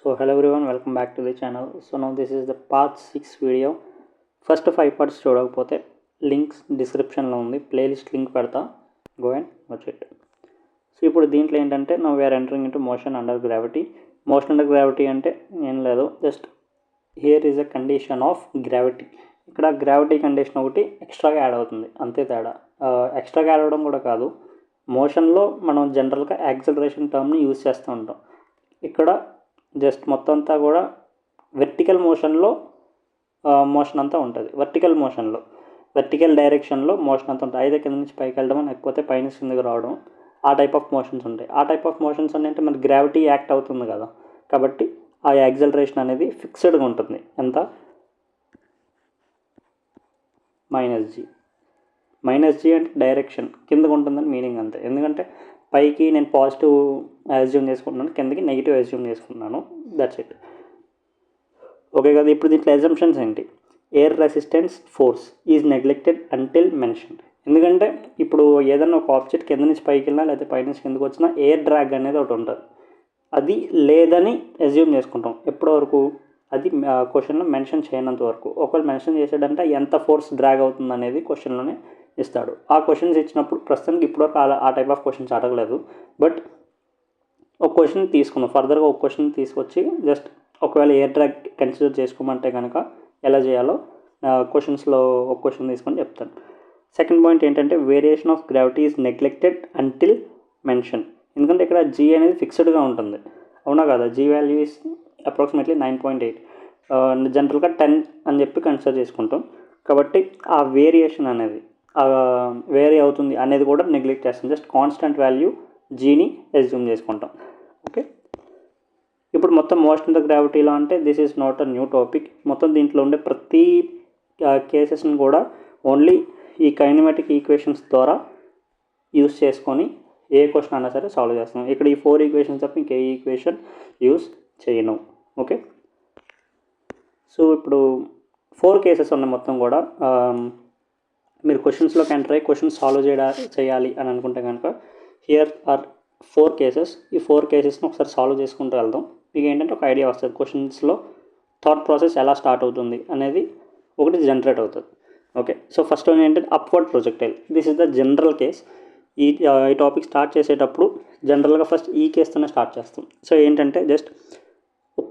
So hello everyone, welcome back to the channel. So now this is the part 6 video. First 5 parts చూడకపోతే links డిస్క్రిప్షన్లో ఉంది, playlist link పెడతా, go and watch it. So ఇప్పుడు దీంట్లో ఏంటంటే now we're entering into motion under gravity. Motion under gravity అంటే ఏం లేదు, just here is a condition of gravity. ఇక్కడ గ్రావిటీ కండిషన్ ఒకటి ఎక్స్ట్రాగా యాడ్ అవుతుంది, అంతే తేడా. ఎక్స్ట్రాగా యాడ్ అవ్వడం కూడా కాదు, మోషన్లో మనం జనరల్గా యాక్సలరేషన్ టర్మ్ని యూజ్ చేస్తూ ఉంటాం. ఇక్కడ జస్ట్ మొత్తం అంతా కూడా వెర్టికల్ మోషన్లో మోషన్ అంతా ఉంటుంది. వెర్టికల్ డైరెక్షన్లో మోషన్ అంతా ఉంటుంది. అయితే కింద నుంచి పైకి వెళ్ళడం, లేకపోతే పైన కిందకి రావడం, ఆ టైప్ ఆఫ్ మోషన్స్ ఉంటాయి. ఆ టైప్ ఆఫ్ మోషన్స్ అంటే మన గ్రావిటీ యాక్ట్ అవుతుంది కదా, కాబట్టి ఆ యాక్సలరేషన్ అనేది ఫిక్స్డ్గా ఉంటుంది. ఎంత? మైనస్ జీ అంటే డైరెక్షన్ కిందకు ఉంటుందని మీనింగ్ అంతే. ఎందుకంటే పైకి నేను పాజిటివ్ అజ్యూమ్ చేసుకుంటున్నాను, కిందకి నెగిటివ్ అజ్యూమ్ చేసుకుంటున్నాను, దట్స్ ఇట్. ఓకే కదా. ఇప్పుడు దీంట్లో అజంప్షన్స్ ఏంటి? Air resistance force is neglected until mention. ఎందుకంటే ఇప్పుడు ఏదైనా ఒక ఆబ్జెక్ట్ కింద నుంచి పైకి వెళ్ళినా లేకపోతే పై నుంచి కిందకి వచ్చినా ఎయిర్ డ్రాగ్ అనేది ఒకటి ఉంటుంది. అది లేదని అజ్యూమ్ చేసుకుంటాం ఎప్పటి వరకు? అది క్వశ్చన్లో మెన్షన్ చేయనంత వరకు. ఒకవేళ మెన్షన్ చేసాడంటే ఎంత ఫోర్స్ డ్రాగ్ అవుతుంది అనేది క్వశ్చన్లోనే ఇస్తాడు. ఆ క్వశ్చన్స్ ఇచ్చినప్పుడు ప్రస్తుతానికి ఇప్పటివరకు ఆ టైప్ ఆఫ్ క్వశ్చన్స్ అడగలేదు, బట్ ఒక క్వశ్చన్ తీసుకున్నాం, ఫర్దర్గా ఒక క్వశ్చన్ తీసుకొచ్చి జస్ట్ ఒకవేళ ఎయిర్ డ్రాగ్ కన్సిడర్ చేసుకోమంటే కనుక ఎలా చేయాలో క్వశ్చన్స్లో ఒక క్వశ్చన్ తీసుకొని చెప్తాను. సెకండ్ పాయింట్ ఏంటంటే variation of gravity is neglected until mention. ఎందుకంటే ఇక్కడ జీ అనేది ఫిక్స్డ్గా ఉంటుంది, అవునా కదా. జీ వాల్యూ ఈజ్ అప్రాక్సిమేట్లీ 9.8, జనరల్గా 10 అని చెప్పి కన్సిడర్ చేసుకుంటాం. కాబట్టి ఆ వేరియేషన్ అనేది వేరీ అవుతుంది అనేది కూడా నెగ్లెక్ట్ చేస్తాం. జస్ట్ కాన్స్టెంట్ వాల్యూ జీని అజ్యూమ్ చేసుకుంటాం. ఓకే, ఇప్పుడు మొత్తం మోషన్ ఆఫ్ ద గ్రావిటీలో అంటే this is not a new topic. మొత్తం దీంట్లో ఉండే ప్రతి కేసెస్ని కూడా ఓన్లీ ఈ కైనమాటిక్ ఈక్వేషన్స్ ద్వారా యూస్ చేసుకొని ఏ క్వశ్చన్ అయినా సరే సాల్వ్ చేస్తాం. ఇక్కడ ఈ 4 ఈక్వేషన్స్ తప్ప ఇంకే ఈక్వేషన్ యూస్ చేయను. ఓకే, సో ఇప్పుడు 4 కేసెస్ ఉన్నాయి మొత్తం కూడా. మీరు క్వశ్చన్స్లోకి ఎంటర్ అయ్యి క్వశ్చన్ సాల్వ్ చేయాలి అని అనుకుంటే కనుక హియర్ ఆర్ 4 కేసెస్. ఈ 4 కేసెస్ని ఒకసారి సాల్వ్ చేసుకుంటూ వెళ్దాం. మీకు ఏంటంటే ఒక ఐడియా వస్తుంది క్వశ్చన్స్లో థాట్ ప్రాసెస్ ఎలా స్టార్ట్ అవుతుంది అనేది ఒకటి జనరేట్ అవుతుంది. ఓకే, సో ఫస్ట్ వన్ ఏంటంటే upward projectile. This is the general case. ఈ టాపిక్ స్టార్ట్ చేసేటప్పుడు జనరల్గా ఫస్ట్ ఈ కేస్తోనే స్టార్ట్ చేస్తాం. సో ఏంటంటే జస్ట్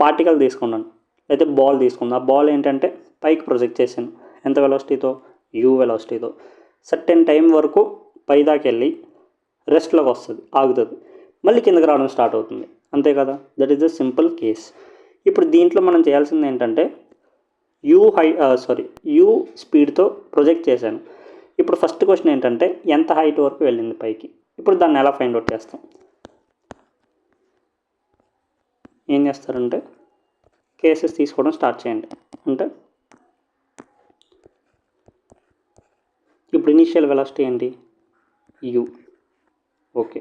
పార్టికల్ తీసుకున్నాను, అయితే బాల్ తీసుకున్నాను. ఆ బాల్ ఏంటంటే పైకి ప్రొజెక్ట్ చేశాను, ఎంత వెలాసిటీతో? యూ వెలాసిటీతో. సర్టెన్ టైం వరకు పైదాకి వెళ్ళి రెస్ట్లోకి వస్తుంది, ఆగుతుంది, మళ్ళీ కిందకి రావడం స్టార్ట్ అవుతుంది, అంతే కదా. That is the simple case. ఇప్పుడు దీంట్లో మనం చేయాల్సింది ఏంటంటే యూ స్పీడ్తో ప్రొజెక్ట్ చేశాను. ఇప్పుడు ఫస్ట్ క్వశ్చన్ ఏంటంటే ఎంత హైట్ వరకు వెళ్ళింది పైకి. ఇప్పుడు దాన్ని ఎలా ఫైండ్ అవుట్ చేస్తాం? ఏం చేస్తారంటే కేసెస్ తీసుకోవడం స్టార్ట్ చేయండి. అంటే ఇప్పుడు ఇనీషియల్ వెలాసిటీ ఏంటి? యూ. ఓకే,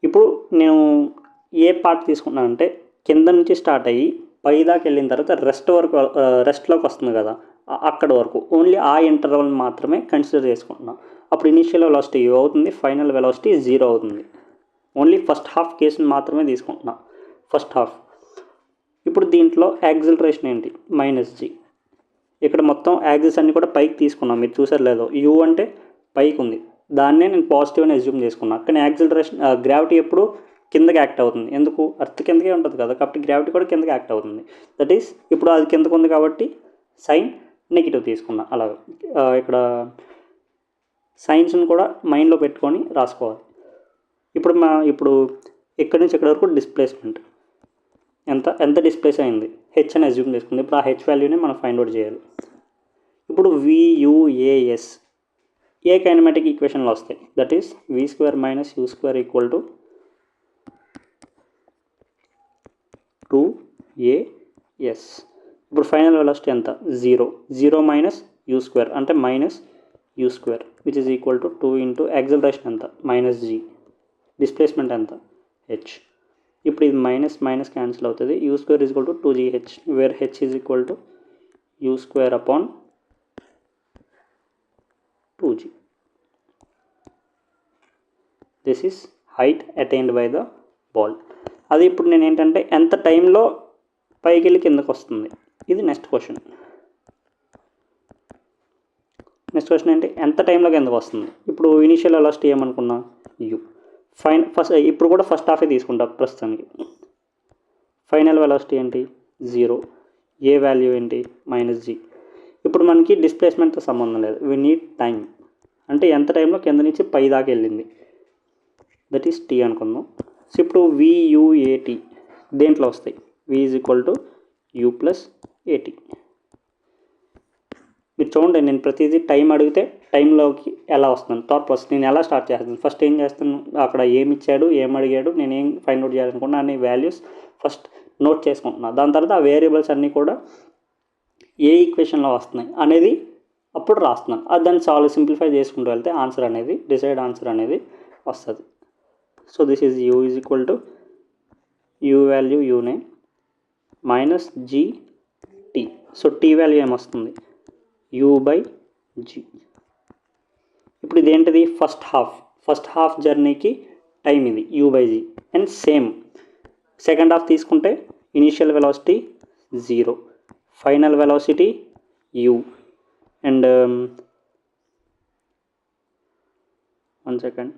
ఇప్పుడు నేను ఏ పార్ట్ తీసుకున్నానంటే కింద నుంచి స్టార్ట్ అయ్యి పైదాకా వెళ్ళిన తర్వాత రెస్ట్లోకి వస్తుంది కదా, అక్కడ వరకు ఓన్లీ ఆ ఇంటర్వల్ మాత్రమే కన్సిడర్ చేసుకుంటున్నాం. అప్పుడు ఇనీషియల్ వెలాసిటీ యూ అవుతుంది, ఫైనల్ వెలాసిటీ 0 అవుతుంది. ఓన్లీ ఫస్ట్ హాఫ్ కేసుని మాత్రమే తీసుకుంటున్నాం, ఫస్ట్ హాఫ్. ఇప్పుడు దీంట్లో యాక్సిలరేషన్ ఏంటి? -g. ఇక్కడ మొత్తం యాక్సిస్ అన్ని కూడా పైకి తీసుకున్నాం, మీరు చూసారు లేదో. యూ అంటే పైకి ఉంది, దాన్నే నేను పాజిటివ్ అని అజ్యూమ్ చేసుకున్నాను. కానీ యాక్సిలరేషన్ గ్రావిటీ ఎప్పుడు కిందకి యాక్ట్ అవుతుంది. ఎందుకు? అర్త్ కిందకే ఉంటుంది కదా, కాబట్టి గ్రావిటీ కూడా కిందకి యాక్ట్ అవుతుంది. దట్ ఈస్ ఇప్పుడు అది కిందకు ఉంది కాబట్టి సైన్ నెగిటివ్ తీసుకున్నా. అలాగా ఇక్కడ సైన్స్ని కూడా మైండ్లో పెట్టుకొని రాసుకోవాలి. ఇప్పుడు ఇక్కడి నుంచి ఇక్కడ వరకు డిస్ప్లేస్మెంట్ ఎంత డిస్ప్లేస్ అయింది? హెచ్ అని అజ్యూమ్ చేసుకుంది. ఇప్పుడు ఆ హెచ్ వాల్యూని మనం ఫైండ్ అవుట్ చేయాలి. ఇప్పుడు VUAS ఏ కైనమాటిక్ ఈక్వేషన్లో వస్తాయి? That is V² - U² = 2AS. ఇప్పుడు ఫైనల్ వెలాసిటీ ఎంత? 0 - U² అంటే -U², which is equal to 2 into acceleration ఎంత? -g. డిస్ప్లేస్మెంట్ ఎంత? h. ఇప్పుడు ఇది మైనస్ మైనస్ క్యాన్సిల్ అవుతుంది. U² = 2GH, where h is equal to U² / 2g. This is height attained by the ball. అది ఇప్పుడు నేను ఏంటంటే ఎంత టైంలో పైకి వెళ్ళి కిందకు వస్తుంది, ఇది నెక్స్ట్ క్వశ్చన్. నెక్స్ట్ క్వశ్చన్ ఏంటి, ఎంత టైంలో కిందకు వస్తుంది. ఇప్పుడు ఇనీషియల్ వెలాసిటీ ఏమనుకున్నా యూ, ఫస్ట్ ఇప్పుడు కూడా ఫస్ట్ హాఫే తీసుకుంటా ప్రస్తుతానికి. ఫైనల్ వెలాసిటీ ఏంటి 0, ఏ వాల్యూ ఏంటి -g. ఇప్పుడు మనకి డిస్ప్లేస్మెంట్తో సంబంధం లేదు, వీ నీడ్ టైం, అంటే ఎంత టైంలో కింద నుంచి పై దాకా వెళ్ళింది, దట్ ఈస్ t అనుకుందాం. సో ఇప్పుడు VUAT దేంట్లో వస్తాయి, V = U + AT. మీరు చూడండి, నేను ప్రతిదీ టైం అడిగితే టైంలోకి ఎలా వస్తున్నాను, థాట్ ప్రాసెస్ నేను ఎలా స్టార్ట్ చేస్తాను. ఫస్ట్ ఏం చేస్తాను, అక్కడ ఏమి ఇచ్చాడు, ఏం అడిగాడు, నేను ఏం ఫైండ్ అవుట్ చేయాలనుకున్నా అనే వాల్యూస్ ఫస్ట్ నోట్ చేసుకుంటున్నాను. దాని తర్వాత ఆ వేరియబుల్స్ అన్నీ కూడా ఏ ఈక్వేషన్లో వస్తున్నాయి అనేది అప్పుడు రాస్తున్నాను. అది దాన్ని సింప్లిఫై చేసుకుంటూ వెళ్తే ఆన్సర్ అనేది, డిసైడ్ ఆన్సర్ అనేది వస్తుంది. So this is U = U value యూనే -GT. సో T వాల్యూ ఏమొస్తుంది U/G. ఇప్పుడు ఇదేంటిది ఫస్ట్ హాఫ్ జర్నీకి టైం ఇది U/G. And same second half తీసుకుంటే initial velocity 0, final velocity U, and 1 second,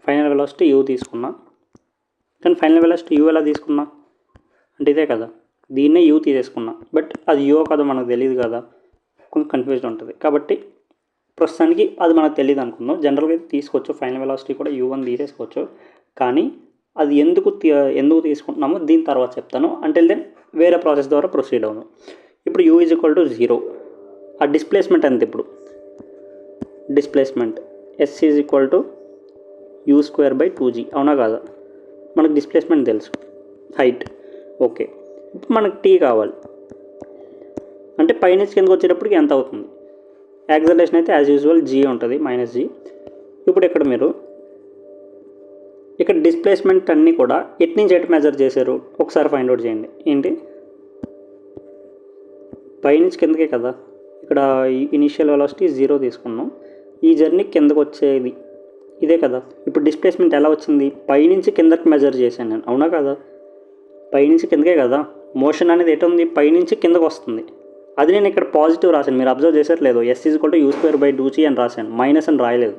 final velocity U తీసుకున్నా. కానీ ఫైనల్ వెలాసిటీ U ఎలా తీసుకున్నా అంటే ఇదే కదా, దీన్నే U తీసేసుకున్నా, బట్ అది U కదా మనకు తెలియదు కదా, కొంచెం కన్ఫ్యూజ్డ్ ఉంటుంది. కాబట్టి ప్రస్తుతానికి అది మనకు తెలియదు అనుకుందాం. జనరల్గా అయితే తీసుకోవచ్చు, ఫైనల్ వెలాసిటీ కూడా U అని తీసేసుకోవచ్చు. కానీ అది ఎందుకు తీసుకుంటున్నామో దీని తర్వాత చెప్తాను. అంటిల్ దెన్ వేరే ప్రాసెస్ ద్వారా ప్రొసీడ్ అవును. ఇప్పుడు U = 0. ఆ డిస్ప్లేస్మెంట్ ఎంత, ఇప్పుడు డిస్ప్లేస్మెంట్ S = U²/2g, అవునా కాదా. మనకు డిస్ప్లేస్మెంట్ తెలుసు, హైట్. ఓకే, ఇప్పుడు మనకు T కావాలి, అంటే పైనుంచి కిందకు వచ్చేటప్పటికి ఎంత అవుతుంది. యాక్సలరేషన్ అయితే యాజ్ యూజువల్ G ఉంటుంది, -g. ఇప్పుడు ఇక్కడ డిస్ప్లేస్మెంట్ అన్నీ కూడా ఎటు నుంచి ఎటు మెజర్ చేశారు ఒకసారి ఫైండ్ అవుట్ చేయండి. ఏంటి, పైనుంచి కిందకే కదా. ఇక్కడ ఇనీషియల్ వెలాసిటీ 0 తీసుకున్నాం, ఈ జర్నీ కిందకు వచ్చేది ఇదే కదా. ఇప్పుడు డిస్ప్లేస్మెంట్ ఎలా వచ్చింది, పైనుంచి కిందకి మెజర్ చేశాను నేను, అవునా కదా. పైనుంచి కిందకే కదా మోషన్ అనేది ఎటు ఉంది, పైనుంచి కిందకు వస్తుంది. అది నేను ఇక్కడ పాజిటివ్ రాశాను, మీరు అబ్జర్వ్ చేశారు లేదు, S = U²/2g అని రాశాను, మైనస్ అని రాయలేదు.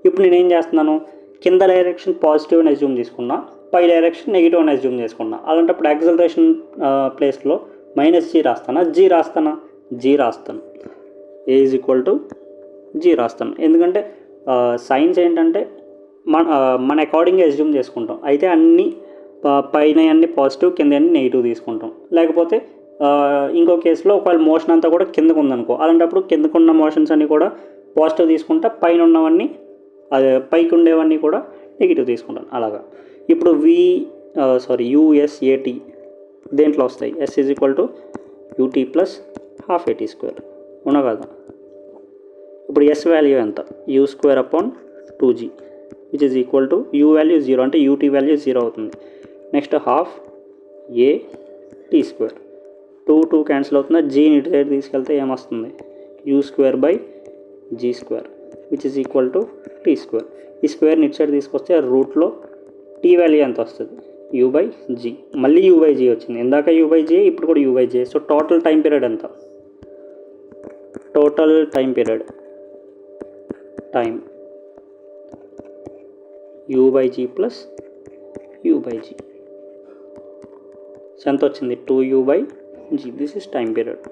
ఇప్పుడు నేనేం చేస్తున్నాను, కింద డైరెక్షన్ పాజిటివ్ అని అజ్యూమ్ తీసుకున్నా, పై డైరెక్షన్ నెగిటివ్ అని అజ్యూమ్ చేసుకున్నా. అలాంటప్పుడు యాక్సలరేషన్ ప్లేస్లో -g రాస్తానా, G రాస్తానా, G రాస్తాను. A = G రాస్తాను. ఎందుకంటే సైన్స్ ఏంటంటే మన అకార్డింగ్గా అజ్యూమ్ చేసుకుంటాం. అయితే అన్నీ పైన అన్ని పాజిటివ్, కింద అన్ని నెగిటివ్ తీసుకుంటాం. లేకపోతే ఇంకో కేసులో ఒకవేళ మోషన్ అంతా కూడా కిందకు ఉందనుకో, అలాంటప్పుడు కిందకున్న మోషన్స్ అన్నీ కూడా పాజిటివ్ తీసుకుంటా, పైన ఉన్నవన్నీ పైకి ఉండేవన్నీ కూడా నెగిటివ్ తీసుకుంటాను. అలాగా ఇప్పుడు USAT దేంట్లో వస్తాయి, S = UT + ½ AT², అవునా కదా. ఇప్పుడు S వాల్యూ ఎంత, U²/2g, which is equal to U value 0, అంటే UT వాల్యూ 0 అవుతుంది. నెక్స్ట్ ½ AT², 2 క్యాన్సిల్ అవుతుంది, G ఇటు సైడ్ తీసుకెళ్తే ఏమొస్తుంది, U²/G², which is equal to T². ఈ స్క్వేర్ని ఇటు సైడ్ తీసుకొస్తే రూట్లో T వాల్యూ ఎంత వస్తుంది, U/G. మళ్ళీ U/G వచ్చింది, ఇందాక U/G, ఇప్పుడు కూడా U/G. So total time period ఎంత, total time period U/G + U/G. So ఎంత వచ్చింది, 2U/G. This is time period.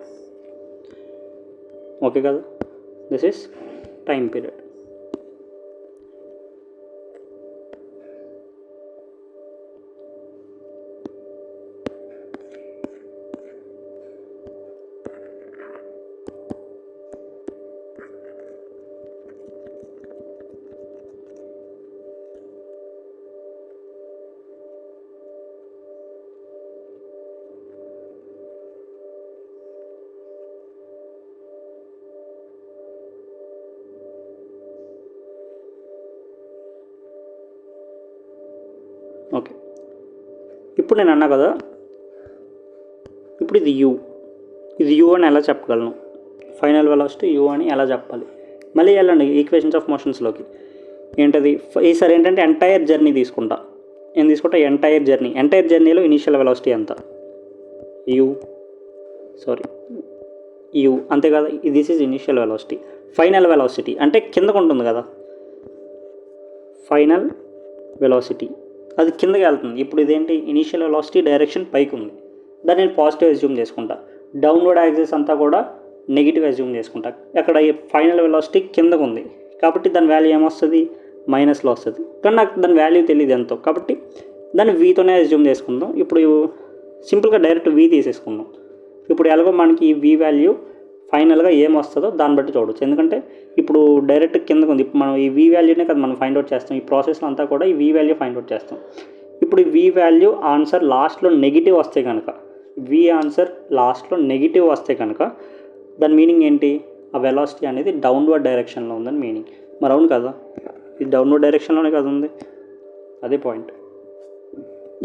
Okay కదా, this is time period. Okay, ఇప్పుడు నేను అన్నా కదా, ఇప్పుడు ఇది U అని ఎలా చెప్పగలను, ఫైనల్ వెలాసిటీ U అని ఎలా చెప్పాలి. మళ్ళీ వెళ్ళండి ఈక్వేషన్స్ ఆఫ్ మోషన్స్లోకి. ఏంటది, ఈసారి ఏంటంటే ఎంటైర్ జర్నీ తీసుకుంటా. ఏం తీసుకుంటా, ఎంటైర్ జర్నీలో ఇనీషియల్ వెలాసిటీ ఎంత, యూ అంతే కదా, this is initial velocity. Final velocity అంటే కిందకు ఉంటుంది కదా, ఫైనల్ వెలాసిటీ అది కిందకి వెళ్తుంది. ఇప్పుడు ఇదేంటి, ఇనీషియల్ వెలాసిటీ డైరెక్షన్ పైకి ఉంది, దాన్ని నేను పాజిటివ్ అజ్యూమ్ చేసుకుంటా. డౌన్వర్డ్ యాక్సిస్ అంతా కూడా నెగిటివ్ అజ్యూమ్ చేసుకుంటా. అక్కడ ఈ ఫైనల్ వెలాసిటీ కిందకు ఉంది కాబట్టి దాని వాల్యూ ఏమొస్తుంది, మైనస్లో వస్తుంది. కానీ నాకు దాని వాల్యూ తెలియదు ఎంతో, కాబట్టి దాన్ని వీతోనే అజ్యూమ్ చేసుకుందాం. ఇప్పుడు సింపుల్గా డైరెక్ట్ వీ తీసేసుకుందాం. ఇప్పుడు ఎలాగో మనకి ఈ వీ వాల్యూ ఫైనల్గా ఏమొస్తుందో దాన్ని బట్టి చూడవచ్చు. ఎందుకంటే ఇప్పుడు డైరెక్ట్ కిందకు ఉంది. ఇప్పుడు మనం ఈ వీ వాల్యూనే కదా మనం ఫైండ్ అవుట్ చేస్తాం. ఈ ప్రాసెస్లో అంతా కూడా ఈ వీ వాల్యూ ఫైండ్ అవుట్ చేస్తాం. ఇప్పుడు ఈ వీ వాల్యూ ఆన్సర్ లాస్ట్లో నెగిటివ్ వస్తే కనుక, వీ ఆన్సర్ లాస్ట్లో నెగిటివ్ వస్తే కనుక దాని మీనింగ్ ఏంటి, ఆ వెలాసిటీ అనేది డౌన్వర్డ్ డైరెక్షన్లో ఉందని మీనింగ్. మరి అవును కదా, ఇది డౌన్వర్డ్ డైరెక్షన్లోనే కదా ఉంది, అదే పాయింట్.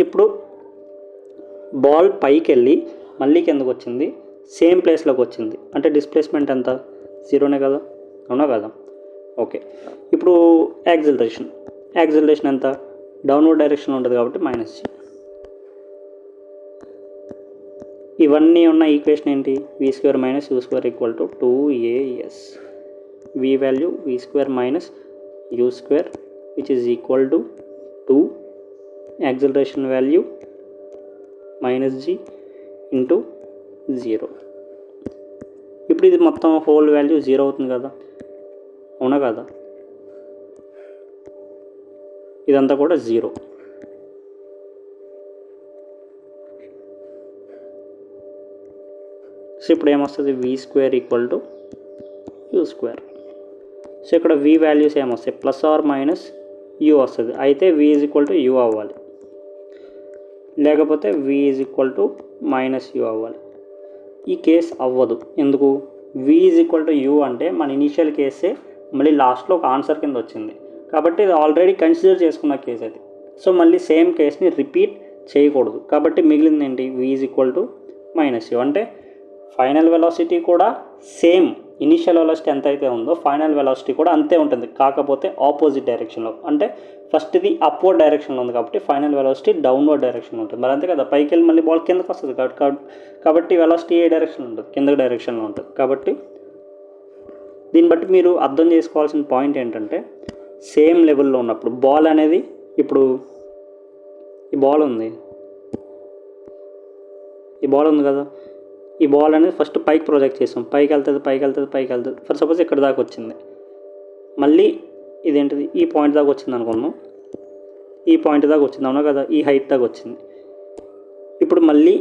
ఇప్పుడు బాల్ పైకి వెళ్ళి మళ్ళీ కిందకు వచ్చింది, సేమ్ ప్లేస్లోకి వచ్చింది, అంటే డిస్ప్లేస్మెంట్ ఎంత, జీరోనే కదా, అవునా కదా. ఓకే, ఇప్పుడు యాక్సిలరేషన్ ఎంత, డౌన్వర్డ్ డైరెక్షన్లో ఉంటుంది కాబట్టి -g. ఇవన్నీ ఉన్న ఈక్వేషన్ ఏంటి, v² - u² = 2as. v value v² - u² which is equal to 2 acceleration value -g into 0. ఇప్పుడు ఇది మొత్తం హోల్ వాల్యూ 0 అవుతుంది కదా, అవునా కదా, ఇదంతా కూడా 0. సో ఇప్పుడు ఏమొస్తుంది, v² = u². సో ఇక్కడ v వాల్యూస్ ఏమొస్తాయి, +or- u వస్తుంది. అయితే v = u అవ్వాలి, లేకపోతే v = -u అవ్వాలి. ఈ కేస్ అవ్వదు. ఎందుకు, v = u అంటే మన ఇనీషియల్ కేసే మళ్ళీ లాస్ట్లో ఒక ఆన్సర్ కింద వచ్చింది కాబట్టి ఇది ఆల్రెడీ కన్సిడర్ చేసుకున్న కేసు అది. సో మళ్ళీ సేమ్ కేస్ని రిపీట్ చేయకూడదు. కాబట్టి మిగిలింది ఏంటి, v = -u. అంటే ఫైనల్ వెలాసిటీ కూడా సేమ్, ఇనీషియల్ వెలాసిటీ ఎంత అయితే ఉందో ఫైనల్ వెలాసిటీ కూడా అంతే ఉంటుంది, కాకపోతే ఆపోజిట్ డైరెక్షన్లో. అంటే ఫస్ట్ది అప్వర్డ్ డైరెక్షన్లో ఉంది కాబట్టి ఫైనల్ వెలాసిటీ డౌన్వర్డ్ డైరెక్షన్లో ఉంటుంది. మరి అంతే కదా, పైకి వెళ్ళి మళ్ళీ బాల్ కిందకు వస్తుంది కాబట్టి వెలాసిటీ ఏ డైరెక్షన్ ఉంటుంది, కింద డైరెక్షన్లో ఉంటుంది. కాబట్టి దీన్ని బట్టి మీరు అర్థం చేసుకోవాల్సిన పాయింట్ ఏంటంటే, సేమ్ లెవెల్లో ఉన్నప్పుడు బాల్ అనేది, ఇప్పుడు ఈ బాల్ ఉంది కదా, ఈ బాల్ అనేది ఫస్ట్ పైకి ప్రొజెక్ట్ చేసాం, పైకి వెళ్తుంది. ఫర్ సపోజ్ ఇక్కడ దాకా వచ్చింది, మళ్ళీ ఇదేంటిది ఈ పాయింట్ దాకా వచ్చింది అనుకుందాం, ఈ పాయింట్ దాకా వచ్చింది, అవునా కదా, ఈ హైట్ దాకా వచ్చింది. ఇప్పుడు మళ్ళీ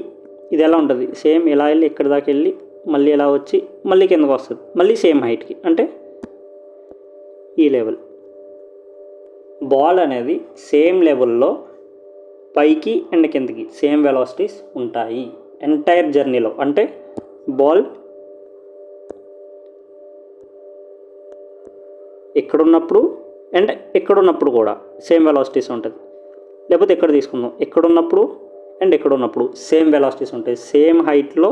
ఇది ఎలా ఉంటుంది, సేమ్ ఇలా వెళ్ళి ఇక్కడ దాకా వెళ్ళి మళ్ళీ ఎలా వచ్చి మళ్ళీ కిందకు వస్తుంది, మళ్ళీ సేమ్ హైట్కి, అంటే ఈ లెవెల్. బాల్ అనేది సేమ్ లెవెల్లో పైకి అండ్ కిందకి సేమ్ వెలాసిటీస్ ఉంటాయి ఎంటైర్ జర్నీలో. అంటే బాల్ ఎక్కడున్నప్పుడు అండ్ ఎక్కడున్నప్పుడు కూడా సేమ్ వెలాసిటీస్ ఉంటుంది. లేకపోతే ఎక్కడ తీసుకుందాం, ఎక్కడున్నప్పుడు అండ్ ఎక్కడున్నప్పుడు సేమ్ వెలాసిటీస్ ఉంటాయి, సేమ్ హైట్లో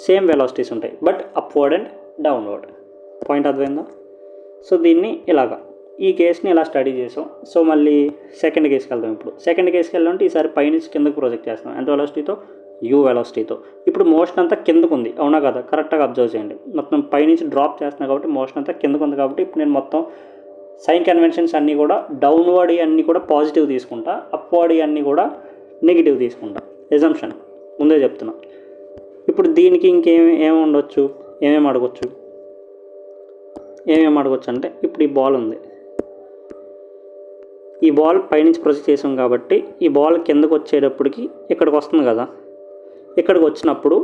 సేమ్ వెలాసిటీస్ ఉంటాయి, but upward and downward. Point అర్థమైందా. సో దీన్ని ఇలాగా, ఈ కేసుని ఇలా స్టడీ చేసాం. సో మళ్ళీ సెకండ్ కేసుకి వెళ్దాం. ఇప్పుడు సెకండ్ కేసుకి వెళ్ళాలంటే ఈసారి పైనుంచి కిందకు ప్రొజెక్ట్ చేస్తాం, ఎంత వెలాసిటీతో, u వెలాసిటీతో. ఇప్పుడు మోషన్ అంతా కిందకు ఉంది, అవునా కదా, కరెక్ట్గా అబ్జర్వ్ చేయండి. మొత్తం పైనుంచి డ్రాప్ చేస్తున్నాను కాబట్టి మోషన్ అంతా కిందకు ఉంది. కాబట్టి ఇప్పుడు నేను మొత్తం సైన్ కన్వెన్షన్స్ అన్నీ కూడా డౌన్వర్డ్ అన్నీ కూడా పాజిటివ్ తీసుకుంటా, అప్వర్డ్ అన్నీ కూడా నెగిటివ్ తీసుకుంటా. ఎజంప్షన్ ముందే చెప్తున్నా. ఇప్పుడు దీనికి ఏమేమి ఉండొచ్చు, ఏమేమి అడగచ్చు అంటే, ఇప్పుడు ఈ బాల్ ఉంది, ఈ బాల్ పైనుంచి ప్రొజెక్ట్ చేసాం కాబట్టి ఈ బాల్ కిందకు వచ్చేటప్పటికి ఇక్కడికి వస్తుంది కదా, ఇక్కడికి వచ్చినప్పుడు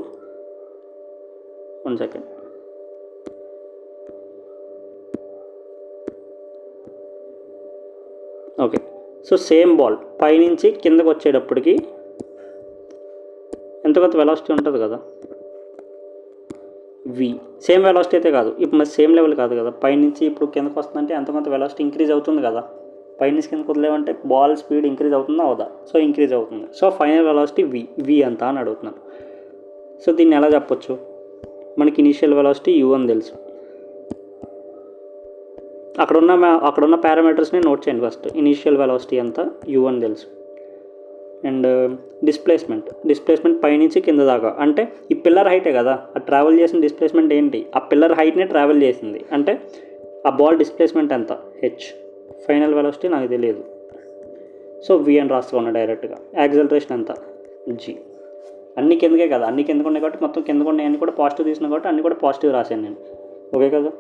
1 second, okay. So same ball పైనుంచి కిందకు వచ్చేటప్పటికి ఎంత కొంత వెలాసిటీ ఉంటుంది కదా, v. సేమ్ వెలాసిటీ అయితే కాదు, ఇప్పుడు మరి సేమ్ లెవెల్ కాదు కదా, పైనుంచి ఇప్పుడు కిందకు వస్తుందంటే ఎంత కొంత వెలాసిటీ ఇంక్రీజ్ అవుతుంది కదా. పైనుంచి కిందకు వదిలేమంటే బాల్ స్పీడ్ ఇంక్రీజ్ అవుతుందా అవుదా, సో ఇంక్రీజ్ అవుతుంది. సో ఫైనల్ వెలాసిటీ v ఎంత అని అడుగుతున్నాను. సో దీన్ని ఎలా చెప్పొచ్చు, మనకి ఇనీషియల్ వెలాసిటీ u అని తెలుసు, అక్కడున్న పారామీటర్స్ని నోట్ చేయండి. ఫస్ట్ ఇనీషియల్ వెలాసిటీ ఎంత యూ అని తెలుసు. అండ్ డిస్ప్లేస్మెంట్ పైనుంచి కింద దాకా, అంటే ఈ పిల్లర్ హైటే కదా, ఆ ట్రావెల్ చేసిన డిస్ప్లేస్మెంట్ ఏంటి, ఆ పిల్లర్ హైట్నే ట్రావెల్ చేసింది, అంటే ఆ బాల్ డిస్ప్లేస్మెంట్ ఎంత హెచ్. ఫైనల్ వెలాసిటీ నాకు తెలియదు, సో వి అని రాసుకున్నా డైరెక్ట్గా. యాక్సలరేషన్ ఎంత జీ. అన్ని కిందకే కదా, అన్ని కిందకు ఉన్నాయి కాబట్టి మొత్తం కిందకు ఉన్నాయి అన్ని కూడా పాజిటివ్ తీసుకున్నా కాబట్టి అన్ని కూడా పాజిటివ్ రాశాను నేను. ఓకే కదా.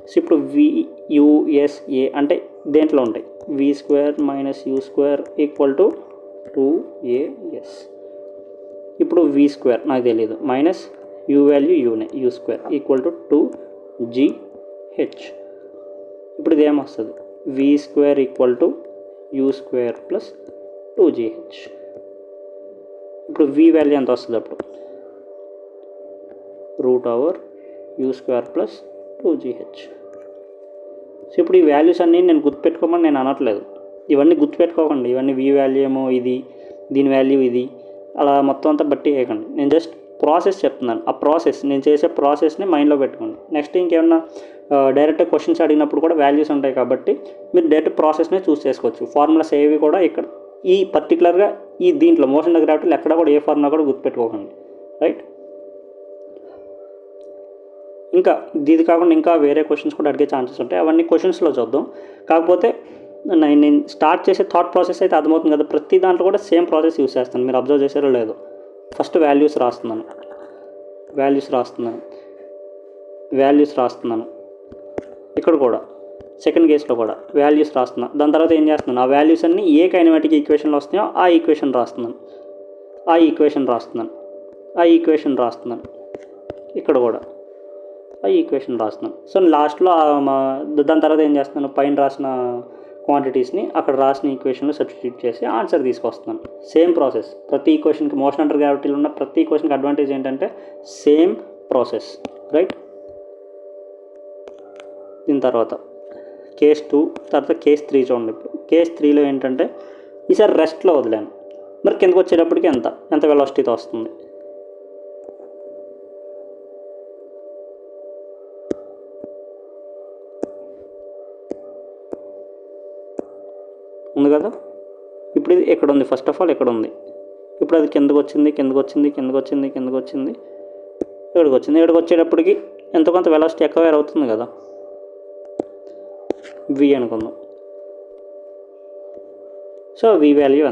సో ఇప్పుడు వియుఎస్ఏ అంటే దేంట్లో ఉంటాయి, v² - u² = 2as. ఇప్పుడు v² నాకు తెలియదు, minus u value యూనే, u² = 2gh. ఇప్పుడు ఇది ఏమొస్తుంది, v² = u² + 2gh. ఇప్పుడు v వాల్యూ ఎంత వస్తుంది అప్పుడు, √u² + 2gh. సో ఇప్పుడు ఈ వాల్యూస్ అన్నీ నేను గుర్తుపెట్టుకోమని నేను అనట్లేదు, ఇవన్నీ గుర్తుపెట్టుకోకండి. ఇవన్నీ v వాల్యూ ఏమో ఇది, దీని వాల్యూ ఇది, అలా మొత్తం అంతా బట్టి వేయకండి. నేను జస్ట్ ప్రాసెస్ చెప్తున్నాను, ఆ ప్రాసెస్ నేను చేసే ప్రాసెస్ని మైండ్లో పెట్టుకోండి. నెక్స్ట్ ఇంకేమన్నా డైరెక్ట్ క్వశ్చన్స్ అడిగినప్పుడు కూడా వాల్యూస్ ఉంటాయి కాబట్టి మీరు డైరెక్ట్ ప్రాసెస్నే చూస్ చేసుకోవచ్చు. ఫార్ములాస్ ఏవి కూడా ఇక్కడ ఈ పర్టికులర్గా ఈ దీంట్లో మోషన్ గ్రావిటీలో ఎక్కడ కూడా ఏ ఫార్ములా కూడా గుర్తుపెట్టుకోకండి, రైట్. ఇంకా ఇది కాకుండా ఇంకా వేరే క్వశ్చన్స్ కూడా అడిగే ఛాన్సెస్ ఉంటాయి, అవన్నీ క్వశ్చన్స్లో చూద్దాం. కాకపోతే నేను స్టార్ట్ చేసే థాట్ ప్రాసెస్ అయితే అర్థమవుతుంది కదా. ప్రతి దాంట్లో కూడా సేమ్ ప్రాసెస్ యూస్ చేస్తాను, మీరు అబ్జర్వ్ చేశారో లేదో. ఫస్ట్ వాల్యూస్ రాస్తున్నాను ఇక్కడ కూడా, సెకండ్ కేసులో కూడా వాల్యూస్ రాస్తున్నాను. దాని తర్వాత ఏం చేస్తున్నాను, ఆ వాల్యూస్ అన్నీ ఏ కైనమాటిక్ ఈక్వేషన్లో వస్తున్నాయో ఆ ఈక్వేషన్ రాస్తున్నాను. ఇక్కడ కూడా ఆ ఈక్వేషన్ రాస్తున్నాను. సో లాస్ట్లో దాని తర్వాత ఏం చేస్తున్నాను, పైన రాసిన క్వాంటిటీస్ని అక్కడ రాసిన ఈక్వేషన్లో సబ్స్టిట్యూట్ చేసి ఆన్సర్ తీసుకొస్తున్నాను. సేమ్ ప్రాసెస్ ప్రతి ఈక్వేషన్కి, మోషన్ అండర్ గ్రావిటీలో ఉన్న ప్రతి ఈక్వేషన్కి అడ్వాంటేజ్ ఏంటంటే సేమ్ ప్రాసెస్, రైట్. దీని తర్వాత కేస్ 2, తర్వాత కేస్ 3 చూడండి. ఇప్పుడు కేస్ 3లో ఏంటంటే ఈసారి రెస్ట్లో వదిలాను, మరి కిందకు వచ్చేటప్పటికి ఎంత వెలాసిటీతో వస్తుంది. ఉంది కదా. ఇప్పుడు ఇది ఎక్కడ ఉంది, ఫస్ట్ ఆఫ్ ఆల్ ఎక్కడ ఉంది, ఇప్పుడు అది కిందకు వచ్చింది, ఇక్కడికి వచ్చేటప్పటికి ఎంతో కొంత వెలాసిటీ ఎక్వైర్ అవుతుంది కదా, వి అనుకుందాం. సో వి వాల్యూ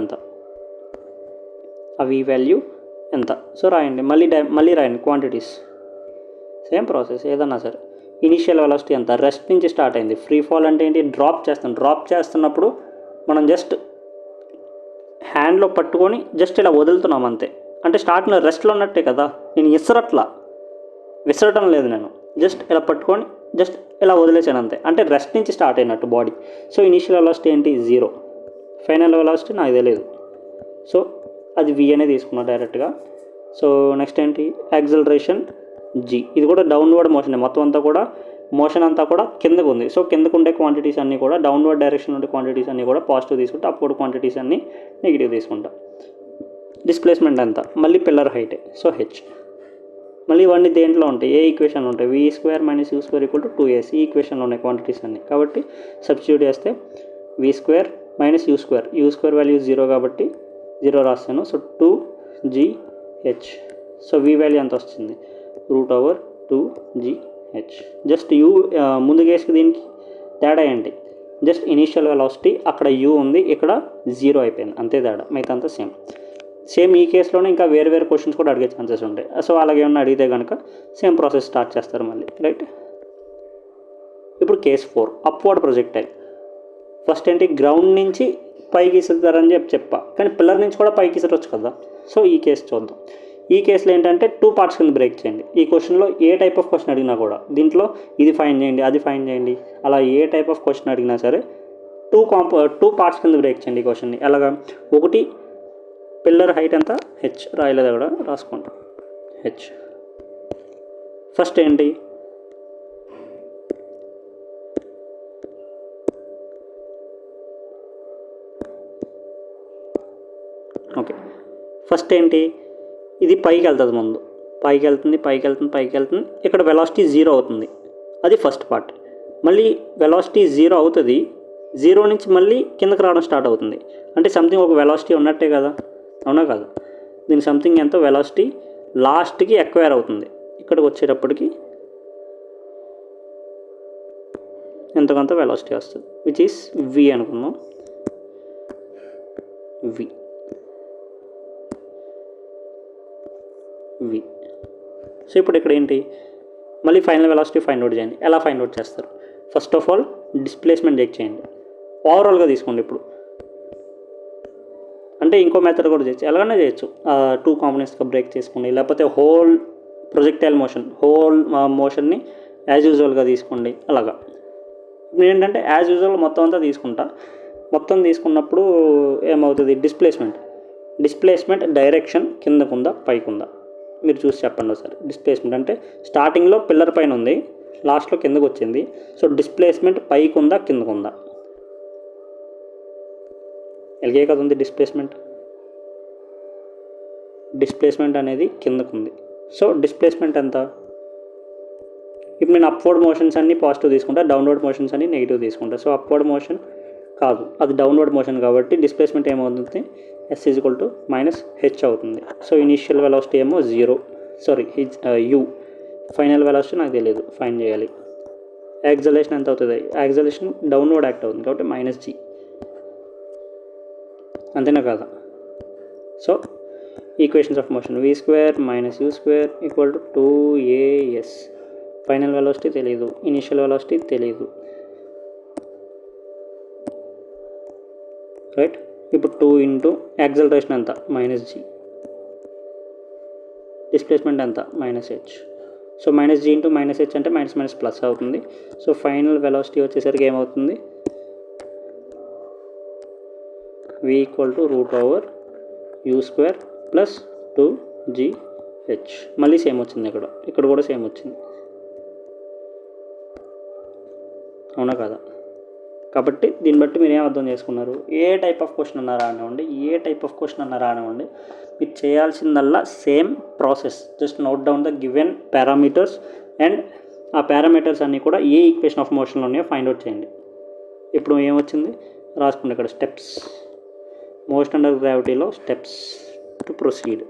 ఎంత, సో రాయండి, మళ్ళీ రాయండి క్వాంటిటీస్. సేమ్ ప్రాసెస్ ఏదన్నా సరే. ఇనీషియల్ వెలాసిటీ ఎంత, రెస్ట్ నుంచి స్టార్ట్ అయింది. ఫ్రీ ఫాల్ అంటే ఏంటి, డ్రాప్ చేస్తున్నప్పుడు మనం జస్ట్ హ్యాండ్లో పట్టుకొని జస్ట్ ఇలా వదులుతున్నాం అంతే. అంటే స్టార్టింగ్లో రెస్ట్లో ఉన్నట్టే కదా, నేను విసరటం లేదు, నేను జస్ట్ ఇలా పట్టుకొని జస్ట్ ఇలా వదిలేసాను అంతే, అంటే రెస్ట్ నుంచి స్టార్ట్ అయినట్టు బాడీ. సో ఇనీషియల్ వెలాసిటీ ఏంటి 0, ఫైనల్ వెలాసిటీ నాకు తెలియదు, సో అది v అనే తీసుకున్నా డైరెక్ట్గా. సో నెక్స్ట్ ఏంటి, యాక్సలరేషన్ g. ఇది కూడా డౌన్వర్డ్ మోషన్, మొత్తం అంతా కూడా మోషన్ అంతా కూడా కిందకు ఉంది. సో కిందకు ఉండే క్వాంటిటీస్ అన్నీ కూడా, డౌన్వర్డ్ డైరెక్షన్ ఉండే క్వాంటిటీస్ అన్నీ కూడా పాజిటివ్ తీసుకుంటా, అప్వర్డ్ క్వాంటిటీస్ అన్నీ నెగిటివ్ తీసుకుంటా. డిస్ప్లేస్మెంట్ ఎంత, మళ్ళీ పిల్లర్ హైటే, సో h. మళ్ళీ ఇవన్నీ దేంట్లో ఉంటాయి, ఏ ఈక్వేషన్ ఉంటాయి, v² - u² = 2as. ఈ ఈక్వేషన్లో ఉన్నాయి క్వాంటిటీస్ అన్నీ, కాబట్టి సబ్స్టిట్యూట్ చేస్తే v² - u² వాల్యూ 0 కాబట్టి 0 రాస్తాను. So 2gh. So v value ఎంత వస్తుంది, √2gh. జస్ట్ u ముందు కేసుకి దీనికి తేడా ఏంటి, జస్ట్ ఇనీషియల్ వెలాసిటీ అక్కడ u ఉంది, ఇక్కడ 0 అయిపోయింది, అంతే తేడా, మిగతా అంతా సేమ్. ఈ కేసులోనే ఇంకా వేరే క్వశ్చన్స్ కూడా అడిగే ఛాన్సెస్ ఉంటాయి. సో అలాగే ఏమన్నా అడిగితే కనుక సేమ్ ప్రాసెస్ స్టార్ట్ చేస్తారు మళ్ళీ, రైట్. ఇప్పుడు కేస్ 4, అప్వర్డ్ ప్రొజెక్టైల్. ఫస్ట్ ఏంటి, గ్రౌండ్ నుంచి పైకి ఇసురుతారని చెప్పా, కానీ పిల్లర్ నుంచి కూడా పైకి ఇసరవచ్చు కదా. సో ఈ కేసు చూద్దాం. ఈ కేసులో ఏంటంటే 2 పార్ట్స్ కింద బ్రేక్ చేయండి. ఈ క్వశ్చన్లో ఏ టైప్ ఆఫ్ క్వశ్చన్ అడిగినా కూడా దీంట్లో ఇది ఫైండ్ చేయండి, అది ఫైండ్ చేయండి, అలా ఏ టైప్ ఆఫ్ క్వశ్చన్ అడిగినా సరే 2 పార్ట్స్ కింద బ్రేక్ చేయండి ఈ క్వశ్చన్ని. ఎలాగా, ఒకటి పిల్లర్ హైట్ ఎంత h, రాయలేదు కూడా రాసుకోండి h. ఫస్ట్ ఏంటి, ఓకే, ఫస్ట్ ఏంటి, ఇది పైకి వెళ్తుంది, ముందు పైకి వెళ్తుంది, ఇక్కడ వెలాసిటీ 0 అవుతుంది, అది ఫస్ట్ పార్ట్. మళ్ళీ వెలాసిటీ 0 అవుతుంది, 0 నుంచి మళ్ళీ కిందకి రావడం స్టార్ట్ అవుతుంది. అంటే సంథింగ్ ఒక వెలాసిటీ ఉన్నట్టే కదా, అవునా కాదు? దీని సంథింగ్ ఎంతో వెలాసిటీ లాస్ట్కి ఎక్వైర్ అవుతుంది. ఇక్కడికి వచ్చేటప్పటికి ఎంతకంత వెలాసిటీ వస్తుంది, విచ్ ఈస్ v అనుకుందాం, v. సో ఇప్పుడు ఇక్కడ ఏంటి, మళ్ళీ ఫైనల్ వెలాసిటీ ఫైండ్ అవుట్ చేయండి. ఎలా ఫైండ్ అవుట్ చేస్తారు? First of all displacement check చేయండి, ఓవరాల్గా తీసుకోండి. ఇప్పుడు అంటే ఇంకో మెథడ్ కూడా చేయొచ్చు, ఎలాగైనా చేయొచ్చు. 2 కాంపోనెంట్స్గా బ్రేక్ చేసుకోండి, లేకపోతే హోల్ ప్రొజెక్టైల్ మోషన్, హోల్ మోషన్ని యాజ్ యూజువల్గా తీసుకోండి. అలాగా ఇప్పుడు ఏంటంటే యాజ్ యూజువల్ మొత్తం అంతా తీసుకుంటా. మొత్తం తీసుకున్నప్పుడు ఏమవుతుంది, డిస్ప్లేస్మెంట్ డైరెక్షన్ కిందకుందా పైకుందా మీరు చూసి చెప్పండి ఒకసారి. డిస్ప్లేస్మెంట్ అంటే స్టార్టింగ్లో పిల్లర్ పైన ఉంది, లాస్ట్లో కిందకు వచ్చింది. సో డిస్ప్లేస్మెంట్ పైకి ఉందా కిందకుందా? ఎలాగే కదా ఉంది డిస్ప్లేస్మెంట్ అనేది కిందకుంది. సో డిస్ప్లేస్మెంట్ ఎంత? ఇప్పుడు నేను అప్వర్డ్ మోషన్స్ అన్ని పాజిటివ్ తీసుకుంటా, డౌన్వర్డ్ మోషన్స్ అన్ని నెగిటివ్ తీసుకుంటా. సో అప్వర్డ్ మోషన్ కాదు, అది డౌన్వర్డ్ మోషన్ కాబట్టి డిస్ప్లేస్మెంట్ ఏమవుతుంది, s - h అవుతుంది. సో ఇనీషియల్ వెలాసిటీ ఏమో 0, u. ఫైనల్ వెలాసిటీ నాకు తెలియదు, ఫైండ్ చేయాలి. యాక్సలరేషన్ ఎంత అవుతుంది, యాక్సలరేషన్ డౌన్వర్డ్ యాక్ట్ అవుతుంది కాబట్టి -g, అంతేనా కాదా? So equations of motion v² - u² = 2as. Final velocity తెలియదు, ఇనీషియల్ వెలాసిటీ తెలియదు, రైట్. ఇప్పుడు 2 ఇంటూ యాక్సలరేషన్ ఎంత, -g, డిస్ప్లేస్మెంట్ ఎంత, -h. So -g into -h అంటే ప్లస్ అవుతుంది. సో ఫైనల్ వెలాసిటీ వచ్చేసరికి ఏమవుతుంది, v = √u² + 2gh. మళ్ళీ సేమ్ వచ్చింది, ఇక్కడ కూడా సేమ్ వచ్చింది, అవునా కదా? కాబట్టి దీన్ని బట్టి మీరు ఏం అర్థం చేసుకున్నారు, ఏ టైప్ ఆఫ్ క్వశ్చన్ అన్నా రానివ్వండి, మీరు చేయాల్సిందల్లా same process. Just note down the given parameters and ఆ పారామీటర్స్ అన్నీ కూడా ఏ ఈక్వేషన్ ఆఫ్ మోషన్లో ఉన్నాయో ఫైండ్ అవుట్ చేయండి. ఇప్పుడు ఏమొచ్చింది రాసుకోండి ఇక్కడ, స్టెప్స్. మోషన్ అండర్ గ్రావిటీలో steps to proceed,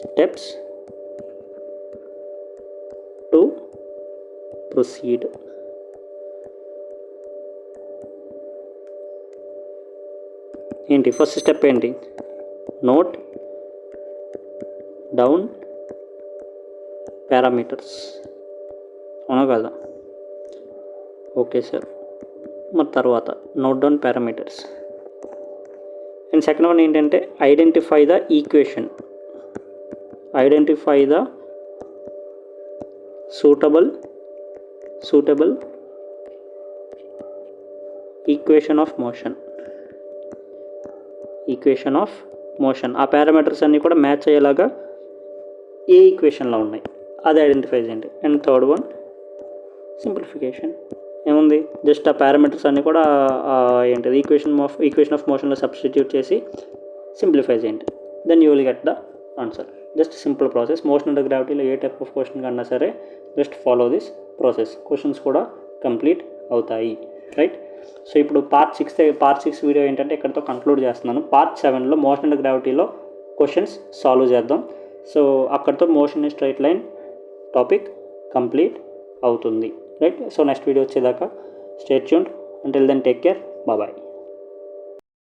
steps to proceed. ఏంటి ఫస్ట్ స్టెప్ ఏంటి, నోట్ డౌన్ పారామీటర్స్, అవునా కదా? Okay sir. మరి తర్వాత note down parameters. And second one ఏంటంటే identify the equation, identify the suitable equation of motion. ఆ parameters అన్నీ కూడా మ్యాచ్ అయ్యేలాగా ఏ ఈక్వేషన్లో ఉన్నాయి అది ఐడెంటిఫై చేయండి. And third one simplification. ఏముంది, జస్ట్ ఆ పారామీటర్స్ అన్నీ కూడా ఏంటిది ఈక్వేషన్ ఆఫ్ మోషన్లో సబ్స్టిట్యూట్ చేసి సింప్లిఫై చేయండి. Then you will get the answer. Just simple process. Motion under గ్రావిటీలో ఏ టైప్ ఆఫ్ క్వశ్చన్ కన్నా సరే just follow this process, questions కూడా కంప్లీట్ అవుతాయి, రైట్. సో ఇప్పుడు పార్ట్ 6 వీడియో ఏంటంటే ఇక్కడితో కంక్లూడ్ చేస్తున్నాను. పార్ట్ 7లో మోషన్ అండర్ గ్రావిటీలో క్వశ్చన్స్ సాల్వ్ చేద్దాం. సో అక్కడితో motion in straight line topic complete అవుతుంది, రైట్. సో నెక్స్ట్ వీడియో వచ్చేదాకా stay tuned. Until then take care, bye.